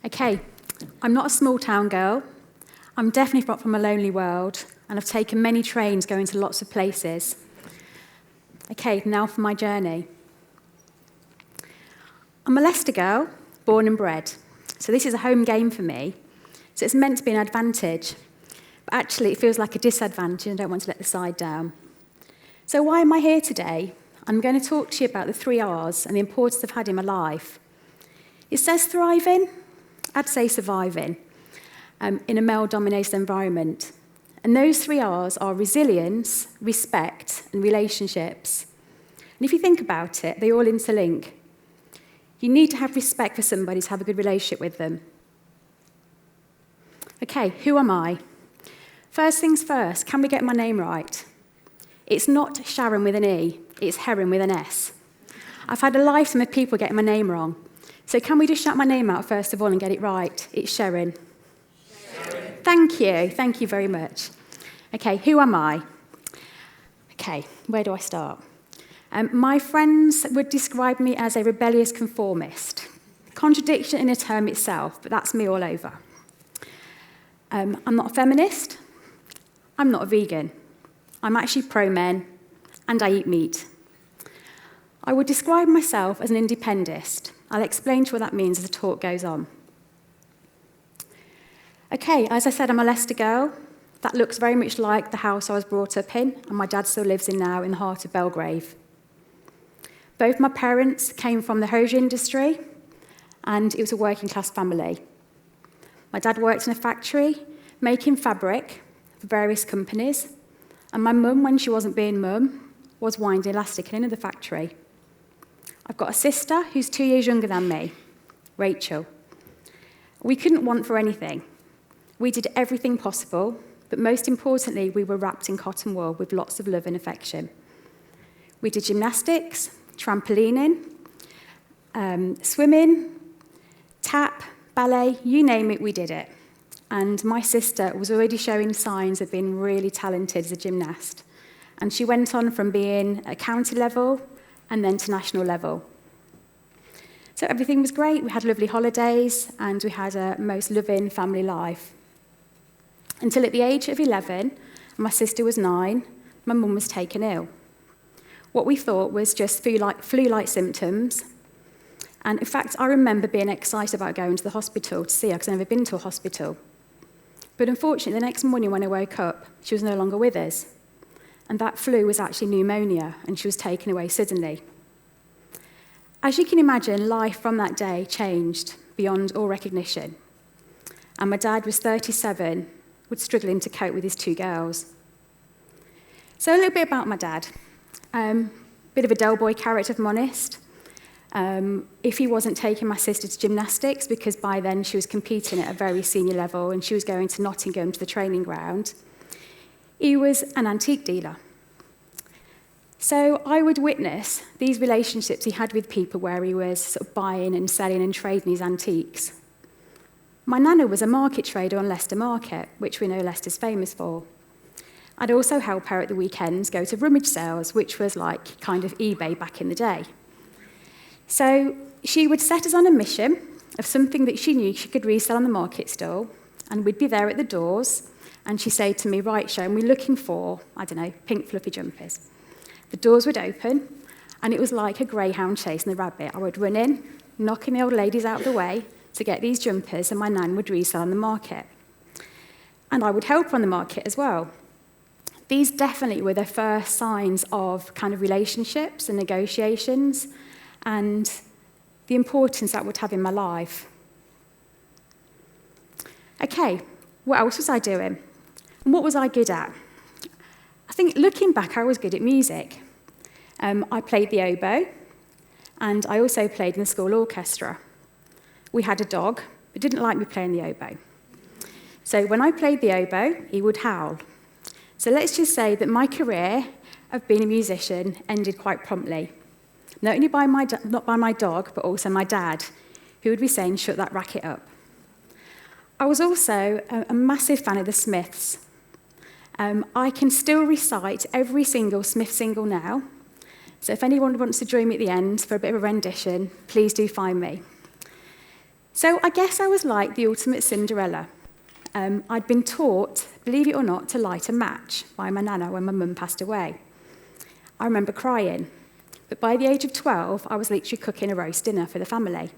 Okay, I'm not a small town girl. I'm definitely not from a lonely world, and I've taken many trains going to lots of places. Okay, now for my journey. I'm a Leicester girl, born and bred. So this is a home game for me. So it's meant to be an advantage. But actually, it feels like a disadvantage, and I don't want to let the side down. So why am I here today? I'm going to talk to you about the 3 R's and the importance they've had in my life. It says thriving. I'd say surviving in a male-dominated environment. And those 3 R's are resilience, respect, and relationships. And if you think about it, they all interlink. You need to have respect for somebody to have a good relationship with them. Okay, who am I? First things first, can we get my name right? It's not Sharon with an E, it's Heron with an S. I've had a lifetime of people getting my name wrong. So can we just shout my name out first of all and get it right? It's Sheron. Thank you very much. Okay, who am I? Okay, where do I start? My friends would describe me as a rebellious conformist. Contradiction in a term itself, but that's me all over. I'm not a feminist. I'm not a vegan. I'm actually pro-men, and I eat meat. I would describe myself as an independentist. I'll explain to you what that means as the talk goes on. Okay, as I said, I'm a Leicester girl. That looks very much like the house I was brought up in, and my dad still lives in now in the heart of Belgrave. Both my parents came from the hosiery industry, and it was a working-class family. My dad worked in a factory making fabric for various companies, and my mum, when she wasn't being mum, was winding elastic in another factory. I've got a sister who's 2 years younger than me, Rachel. We couldn't want for anything. We did everything possible, but most importantly, we were wrapped in cotton wool with lots of love and affection. We did gymnastics, trampolining, swimming, tap, ballet, you name it, we did it. And my sister was already showing signs of being really talented as a gymnast. And she went on from being at county level and then to national level. So everything was great. We had lovely holidays and we had a most loving family life. Until at the age of 11, my sister was 9, my mum was taken ill. What we thought was just flu-like symptoms. And in fact, I remember being excited about going to the hospital to see her because I'd never been to a hospital. But unfortunately, the next morning when I woke up, she was no longer with us. And that flu was actually pneumonia, and she was taken away suddenly. As you can imagine, life from that day changed beyond all recognition. And my dad was 37, was struggling to cope with his 2 girls. So a little bit about my dad. Bit of a dull boy character, if I'm honest. If he wasn't taking my sister to gymnastics, because by then she was competing at a very senior level and she was going to Nottingham to the training ground, he was an antique dealer. So I would witness these relationships he had with people where he was sort of buying and selling and trading his antiques. My nana was a market trader on Leicester Market, which we know Leicester's famous for. I'd also help her at the weekends go to rummage sales, which was like kind of eBay back in the day. So she would set us on a mission of something that she knew she could resell on the market stall, and we'd be there at the doors, and she'd say to me, right, Sharon, we're looking for, I don't know, pink fluffy jumpers. The doors would open, and it was like a greyhound chasing the rabbit. I would run in, knocking the old ladies out of the way to get these jumpers, and my nan would resell on the market. And I would help her on the market as well. These definitely were the first signs of kind of relationships and negotiations, and the importance that would have in my life. Okay, what else was I doing? And what was I good at? I think looking back, I was good at music. I played the oboe, and I also played in the school orchestra. We had a dog, but didn't like me playing the oboe. So when I played the oboe, he would howl. So let's just say that my career of being a musician ended quite promptly. Not only not by my dog, but also my dad, who would be saying, shut that racket up. I was also a massive fan of the Smiths. I can still recite every single Smith single now. So if anyone wants to join me at the end for a bit of a rendition, please do find me. So I guess I was like the ultimate Cinderella. I'd been taught, believe it or not, to light a match by my nana when my mum passed away. I remember crying, but by the age of 12, I was literally cooking a roast dinner for the family.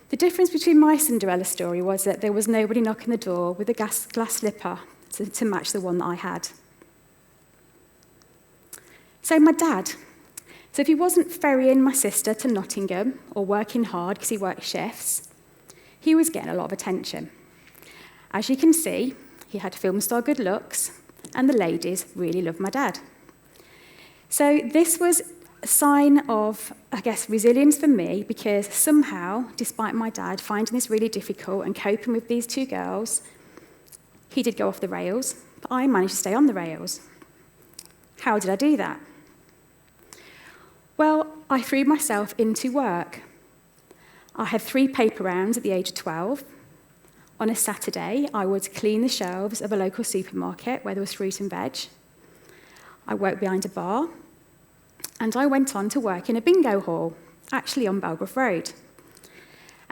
The difference between my Cinderella story was that there was nobody knocking the door with a glass slipper to match the one that I had. So my dad. So if he wasn't ferrying my sister to Nottingham or working hard because he worked shifts, he was getting a lot of attention. As you can see, he had film star good looks, and the ladies really loved my dad. So this was a sign of, I guess, resilience for me, because somehow, despite my dad finding this really difficult and coping with these two girls, he did go off the rails, but I managed to stay on the rails. How did I do that? Well, I threw myself into work. I had 3 paper rounds at the age of 12. On a Saturday, I would clean the shelves of a local supermarket where there was fruit and veg. I worked behind a bar, and I went on to work in a bingo hall, actually on Belgrave Road.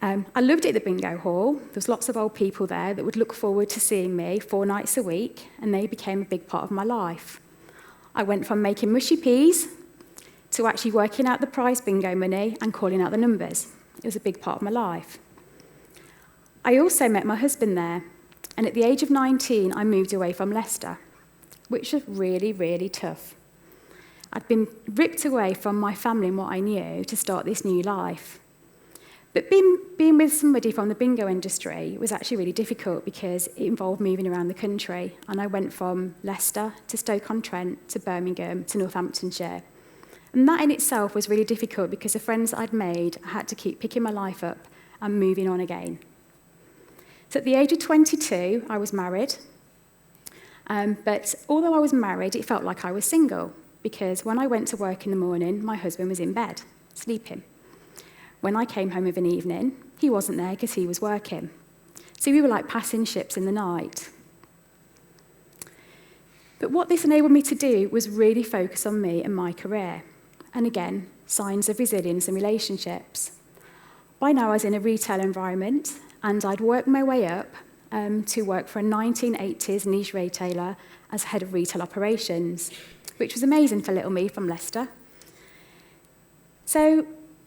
I loved it at the bingo hall. There was lots of old people there that would look forward to seeing me 4 nights a week, and they became a big part of my life. I went from making mushy peas to actually working out the prize bingo money and calling out the numbers. It was a big part of my life. I also met my husband there, and at the age of 19, I moved away from Leicester, which was really, really tough. I'd been ripped away from my family and what I knew to start this new life. But being with somebody from the bingo industry was actually really difficult because it involved moving around the country, and I went from Leicester to Stoke-on-Trent to Birmingham to Northamptonshire. And that in itself was really difficult because the friends I'd made, I had to keep picking my life up and moving on again. So at the age of 22, I was married. But although I was married, it felt like I was single, because when I went to work in the morning, my husband was in bed, sleeping. When I came home of an evening, he wasn't there because he was working. So we were like passing ships in the night. But what this enabled me to do was really focus on me and my career. And again, signs of resilience and relationships. By now, I was in a retail environment, and I'd worked my way up to work for a 1980s niche retailer as head of retail operations, which was amazing for little me from Leicester. So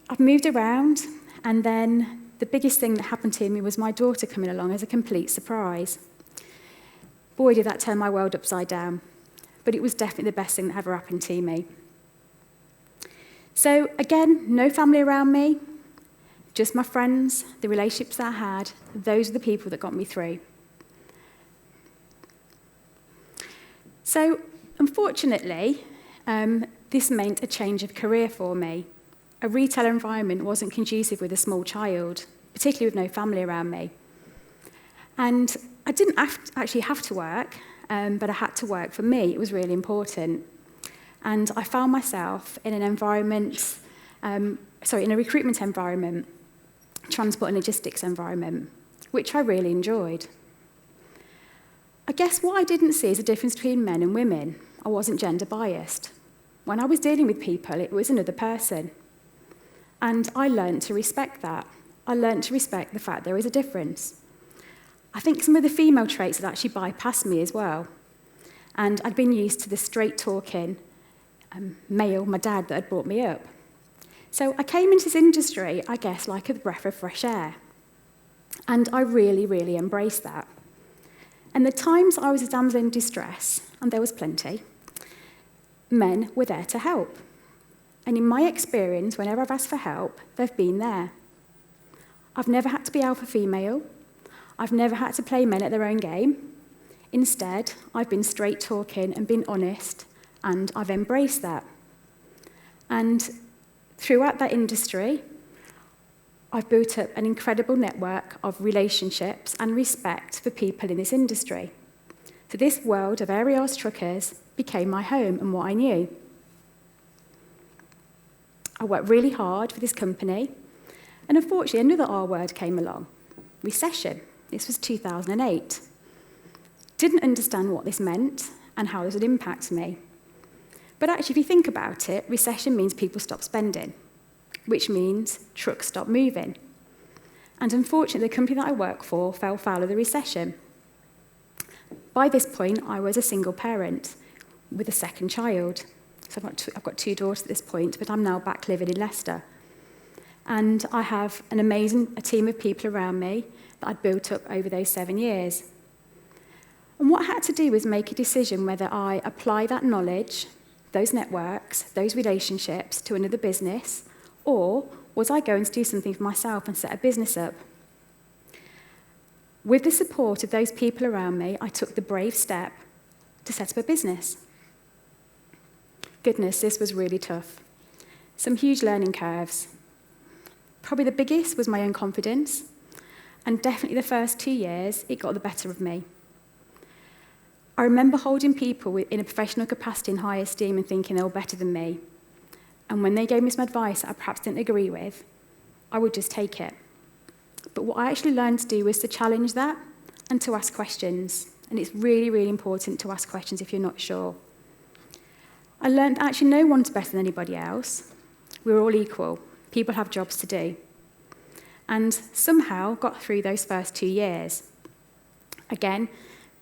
I've moved around, and then the biggest thing that happened to me was my daughter coming along as a complete surprise. Boy, did that turn my world upside down. But it was definitely the best thing that ever happened to me. So again, no family around me, just my friends, the relationships that I had. Those are the people that got me through. So unfortunately, this meant a change of career for me. A retail environment wasn't conducive with a small child, particularly with no family around me. And I didn't actually have to work, but I had to work. For me, it was really important. And I found myself in an environment, in a recruitment environment, transport and logistics environment, which I really enjoyed. I guess what I didn't see is a difference between men and women. I wasn't gender biased. When I was dealing with people, it was another person. And I learned to respect that. I learned to respect the fact there is a difference. I think some of the female traits had actually bypassed me as well. And I'd been used to the straight-talking male, my dad, that had brought me up. So I came into this industry, I guess, like a breath of fresh air. And I really, really embraced that. And the times I was a damsel in distress, and there was plenty, men were there to help. And in my experience, whenever I've asked for help, they've been there. I've never had to be alpha female. I've never had to play men at their own game. Instead, I've been straight talking and been honest, and I've embraced that. And throughout that industry, I've built up an incredible network of relationships and respect for people in this industry. So this world of aerials truckers became my home and what I knew. I worked really hard for this company, and unfortunately another R word came along, recession. This was 2008. Didn't understand what this meant and how this would impact me. But actually, if you think about it, recession means people stop spending, which means trucks stop moving. And unfortunately, the company that I work for fell foul of the recession. By this point, I was a single parent with a second child. So I've got two daughters at this point, but I'm now back living in Leicester. And I have a team of people around me that I'd built up over those 7 years. And what I had to do was make a decision whether I apply that knowledge, those networks, those relationships to another business, or was I going to do something for myself and set a business up? With the support of those people around me, I took the brave step to set up a business. Goodness, this was really tough. Some huge learning curves. Probably the biggest was my own confidence, and definitely the first 2 years, it got the better of me. I remember holding people in a professional capacity in high esteem and thinking they were better than me. And when they gave me some advice that I perhaps didn't agree with, I would just take it. But what I actually learned to do was to challenge that and to ask questions. And it's really, really important to ask questions if you're not sure. I learned actually no one's better than anybody else. We're all equal. People have jobs to do. And somehow got through those first 2 years. Again,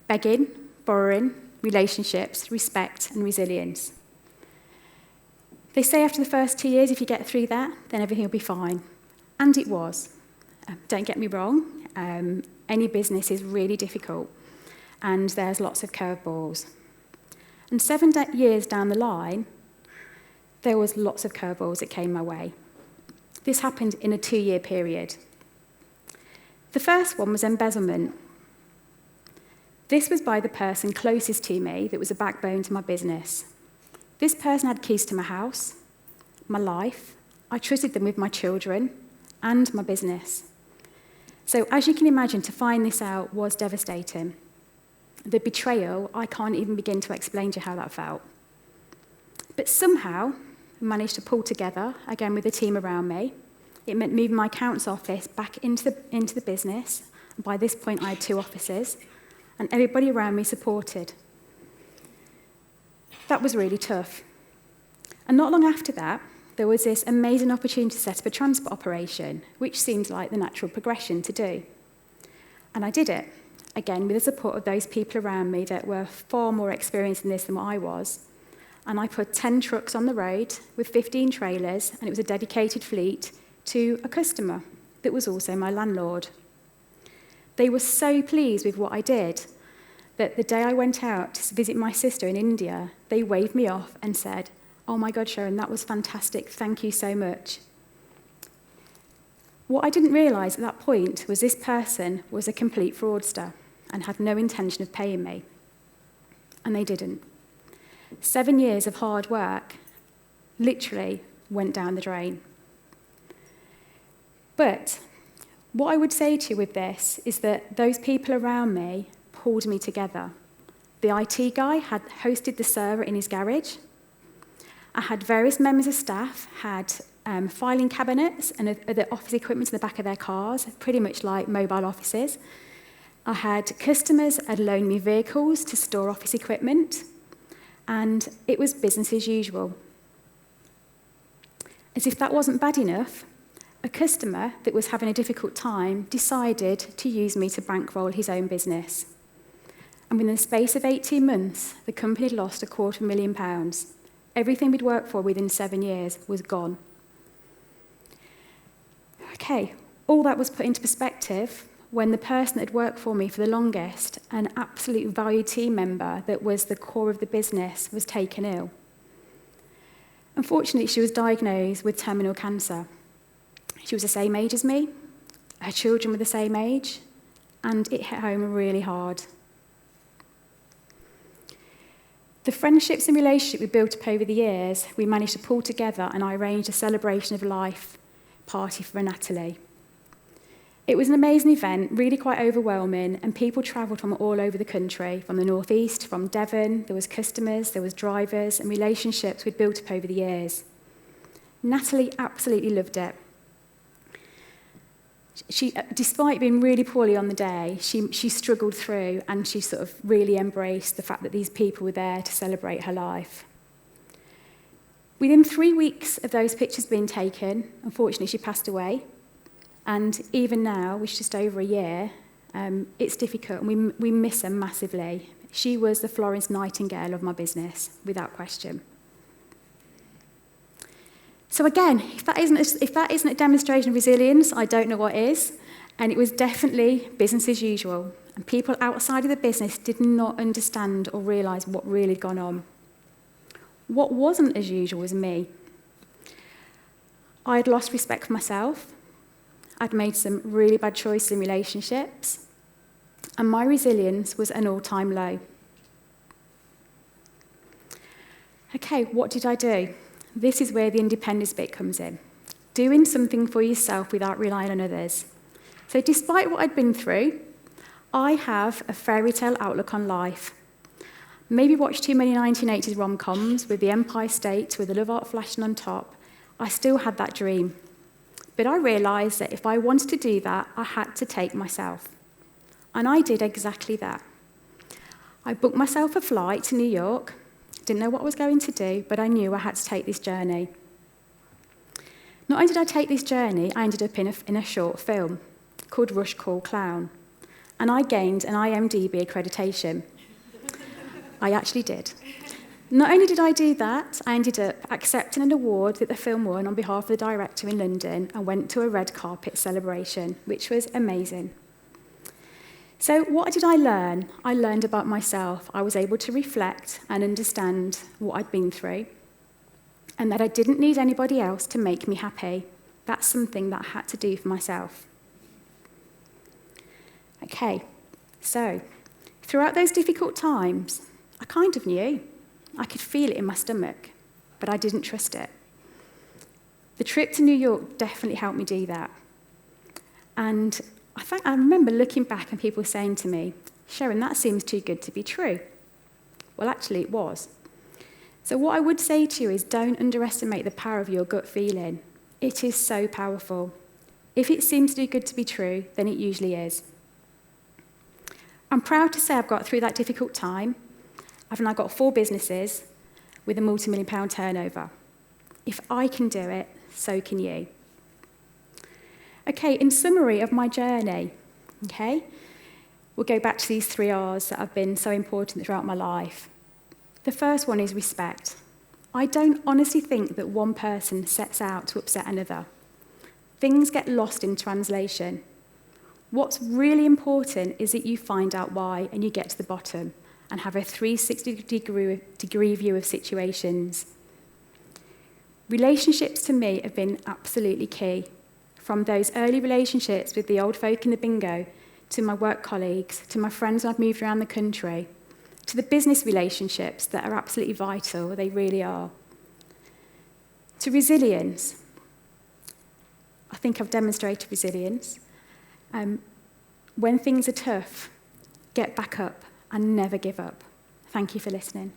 begging, borrowing, relationships, respect, and resilience. They say after the first 2 years, if you get through that, then everything will be fine. And it was. Don't get me wrong, any business is really difficult, and there's lots of curveballs. And 7 years down the line, there was lots of curveballs that came my way. This happened in a 2-year period. The first one was embezzlement. This was by the person closest to me that was a backbone to my business. This person had keys to my house, my life. I trusted them with my children and my business. So as you can imagine, to find this out was devastating. The betrayal, I can't even begin to explain to you how that felt. But somehow, I managed to pull together, again with the team around me. It meant moving my accounts office back into the business. And by this point, I had 2 offices, and everybody around me supported. That was really tough. And not long after that, there was this amazing opportunity to set up a transport operation, which seemed like the natural progression to do. And I did it, again, with the support of those people around me that were far more experienced in this than what I was. And I put 10 trucks on the road with 15 trailers, and it was a dedicated fleet to a customer that was also my landlord. They were so pleased with what I did that the day I went out to visit my sister in India, they waved me off and said, "Oh my God, Sheron, that was fantastic. Thank you so much." What I didn't realise at that point was this person was a complete fraudster and had no intention of paying me. And they didn't. 7 years of hard work literally went down the drain. But what I would say to you with this is that those people around me pulled me together. The IT guy had hosted the server in his garage. I had various members of staff had filing cabinets and other office equipment in the back of their cars, pretty much like mobile offices. I had customers had loaned me vehicles to store office equipment, and it was business as usual. As if that wasn't bad enough, a customer that was having a difficult time decided to use me to bankroll his own business. And within the space of 18 months, the company had lost £250,000. Everything we'd worked for within 7 years was gone. Okay, all that was put into perspective when the person that had worked for me for the longest, an absolute valued team member that was the core of the business, was taken ill. Unfortunately, she was diagnosed with terminal cancer. She was the same age as me, her children were the same age, and it hit home really hard. The friendships and relationship we built up over the years, we managed to pull together, and I arranged a celebration of life party for Natalie. It was an amazing event, really quite overwhelming, and people travelled from all over the country, from the northeast, from Devon. There was customers, there was drivers, and relationships we'd built up over the years. Natalie absolutely loved it. She, despite being really poorly on the day, she struggled through, and she sort of really embraced the fact that these people were there to celebrate her life. Within 3 weeks of those pictures being taken, unfortunately, she passed away. And even now, which is just over a year, it's difficult, and we miss her massively. She was the Florence Nightingale of my business, without question. So again, if that isn't a demonstration of resilience, I don't know what is. And it was definitely business as usual. And people outside of the business did not understand or realise what really had gone on. What wasn't as usual was me. I had lost respect for myself. I'd made some really bad choices in relationships. And my resilience was at an all-time low. Okay, what did I do? This is where the independence bit comes in. Doing something for yourself without relying on others. So despite what I'd been through, I have a fairy tale outlook on life. Maybe watched too many 1980s rom-coms with the Empire State, with the love art flashing on top. I still had that dream. But I realised that if I wanted to do that, I had to take myself. And I did exactly that. I booked myself a flight to New York. Didn't know what I was going to do, but I knew I had to take this journey. Not only did I take this journey, I ended up in a short film called Rush Call Clown. And I gained an IMDb accreditation. I actually did. Not only did I do that, I ended up accepting an award that the film won on behalf of the director in London and went to a red carpet celebration, which was amazing. So what did I learn? I learned about myself. I was able to reflect and understand what I'd been through, and that I didn't need anybody else to make me happy. That's something that I had to do for myself. Okay, so throughout those difficult times, I kind of knew. I could feel it in my stomach, but I didn't trust it. The trip to New York definitely helped me do that. And I remember looking back and people saying to me, Sheron, that seems too good to be true. Well, actually, it was. So what I would say to you is don't underestimate the power of your gut feeling. It is so powerful. If it seems too good to be true, then it usually is. I'm proud to say I've got through that difficult time. I've now got 4 businesses with a multi-million-pound turnover. If I can do it, so can you. Okay, in summary of my journey, okay, we'll go back to these 3 R's that have been so important throughout my life. The first one is respect. I don't honestly think that one person sets out to upset another. Things get lost in translation. What's really important is that you find out why and you get to the bottom and have a 360-degree view of situations. Relationships to me have been absolutely key. From those early relationships with the old folk in the bingo, to my work colleagues, to my friends I've moved around the country, to the business relationships that are absolutely vital, they really are. To resilience. I think I've demonstrated resilience. When things are tough, get back up and never give up. Thank you for listening.